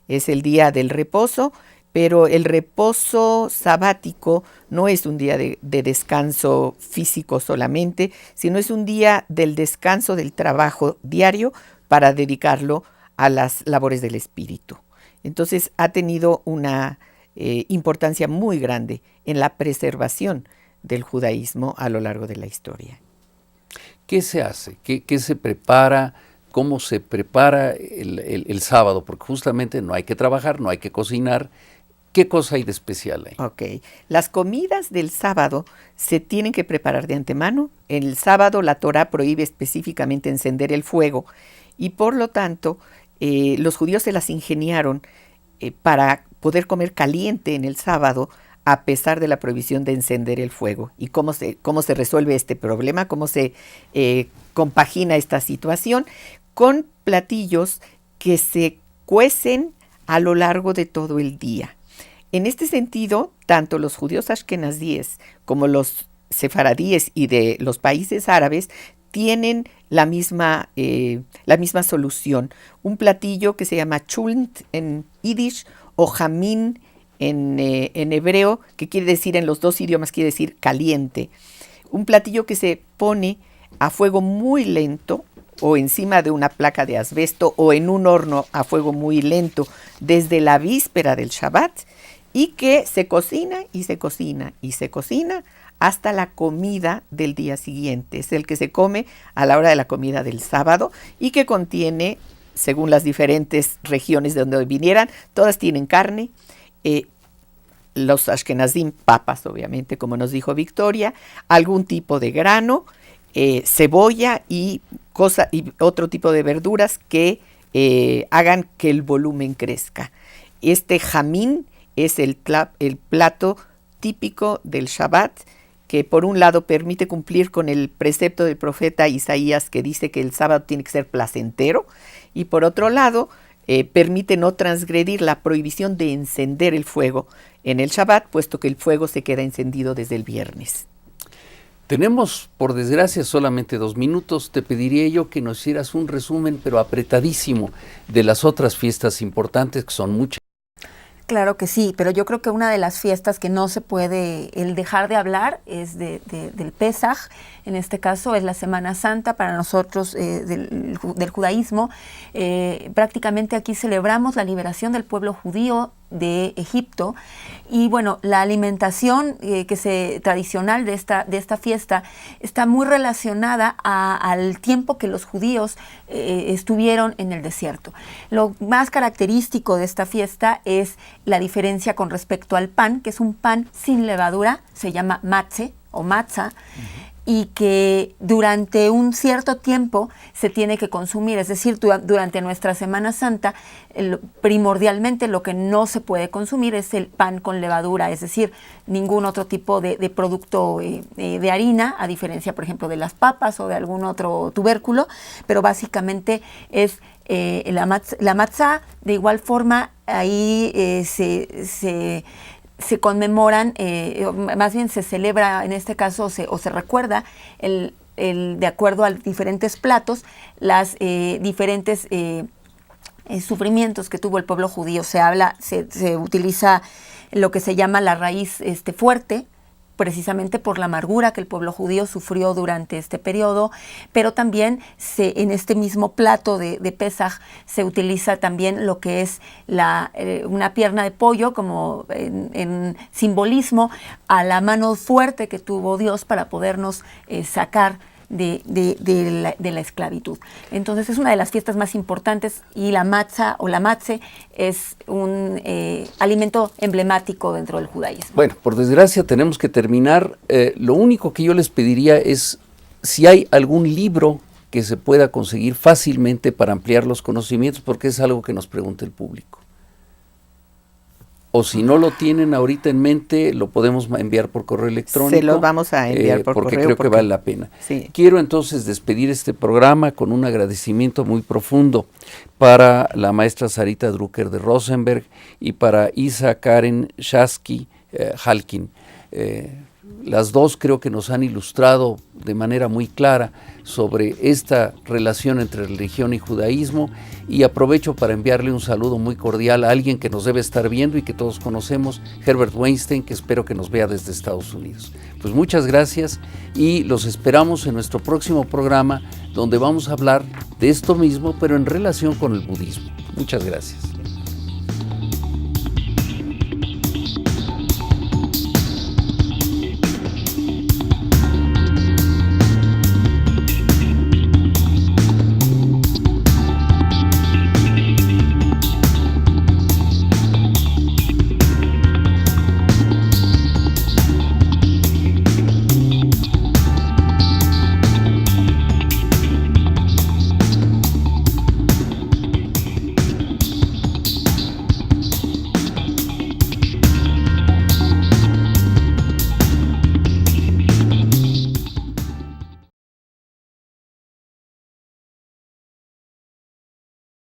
Es el día del reposo, pero el reposo sabático no es un día de descanso físico solamente, sino es un día del descanso del trabajo diario para dedicarlo a las labores del espíritu. Entonces ha tenido una importancia muy grande en la preservación del judaísmo a lo largo de la historia. ¿Qué se hace? ¿Qué se prepara? ¿Cómo se prepara el sábado? Porque justamente no hay que trabajar, no hay que cocinar. ¿Qué cosa hay de especial ahí? Ok. Las comidas del sábado se tienen que preparar de antemano. El sábado la Torá prohíbe específicamente encender el fuego y por lo tanto los judíos se las ingeniaron para poder comer caliente en el sábado a pesar de la prohibición de encender el fuego. ¿Y cómo se resuelve este problema? ¿Cómo se compagina esta situación? Con platillos que se cuecen a lo largo de todo el día. En este sentido, tanto los judíos ashkenazíes como los sefaradíes y de los países árabes tienen la misma solución. Un platillo que se llama chunt en yiddish o jamín en hebreo, que quiere decir, en los dos idiomas quiere decir caliente. Un platillo que se pone a fuego muy lento o encima de una placa de asbesto o en un horno a fuego muy lento desde la víspera del Shabbat y que se cocina y se cocina y se cocina hasta la comida del día siguiente. Es el que se come a la hora de la comida del sábado y que contiene, según las diferentes regiones de donde vinieran, todas tienen carne, los ashkenazim, papas obviamente, como nos dijo Victoria, algún tipo de grano, cebolla y otro tipo de verduras que hagan que el volumen crezca. Este jamín es el plato típico del Shabbat, que por un lado permite cumplir con el precepto del profeta Isaías que dice que el sábado tiene que ser placentero, y por otro lado permite no transgredir la prohibición de encender el fuego en el Shabbat, puesto que el fuego se queda encendido desde el viernes. Tenemos, por desgracia, solamente 2 minutos. Te pediría yo que nos hicieras un resumen, pero apretadísimo, de las otras fiestas importantes, que son muchas. Claro que sí, pero yo creo que una de las fiestas que no se puede el dejar de hablar es del Pesaj. En este caso es la Semana Santa para nosotros del judaísmo. Prácticamente aquí celebramos la liberación del pueblo judío de Egipto y bueno, la alimentación tradicional de esta fiesta está muy relacionada al tiempo que los judíos estuvieron en el desierto. Lo más característico de esta fiesta es la diferencia con respecto al pan, que es un pan sin levadura, se llama matze o matzah, y que durante un cierto tiempo se tiene que consumir, es decir, durante nuestra Semana Santa, primordialmente lo que no se puede consumir es el pan con levadura, es decir, ningún otro tipo de producto de harina, a diferencia, por ejemplo, de las papas o de algún otro tubérculo, pero básicamente es la matzah. De igual forma, ahí se conmemoran, más bien se celebra en este caso o se recuerda de acuerdo a diferentes platos las diferentes sufrimientos que tuvo el pueblo judío. Se utiliza lo que se llama la raíz fuerte, precisamente por la amargura que el pueblo judío sufrió durante este periodo, pero también en este mismo plato de Pesaj se utiliza también lo que es una pierna de pollo como en simbolismo a la mano fuerte que tuvo Dios para podernos sacar de la esclavitud. Entonces es una de las fiestas más importantes y la matzah o la matze es un alimento emblemático dentro del judaísmo. Bueno, por desgracia tenemos que terminar. Lo único que yo les pediría es si hay algún libro que se pueda conseguir fácilmente para ampliar los conocimientos, porque es algo que nos pregunta el público. O si no lo tienen ahorita en mente, lo podemos enviar por correo electrónico. Se los vamos a enviar por porque correo. Creo que vale la pena. Sí. Quiero entonces despedir este programa con un agradecimiento muy profundo para la maestra Sarita Drucker de Rosenberg y para Isa Karen Shasky Halkin. Las dos creo que nos han ilustrado de manera muy clara sobre esta relación entre religión y judaísmo, y aprovecho para enviarle un saludo muy cordial a alguien que nos debe estar viendo y que todos conocemos, Herbert Weinstein, que espero que nos vea desde Estados Unidos. Pues muchas gracias y los esperamos en nuestro próximo programa, donde vamos a hablar de esto mismo, pero en relación con el budismo. Muchas gracias.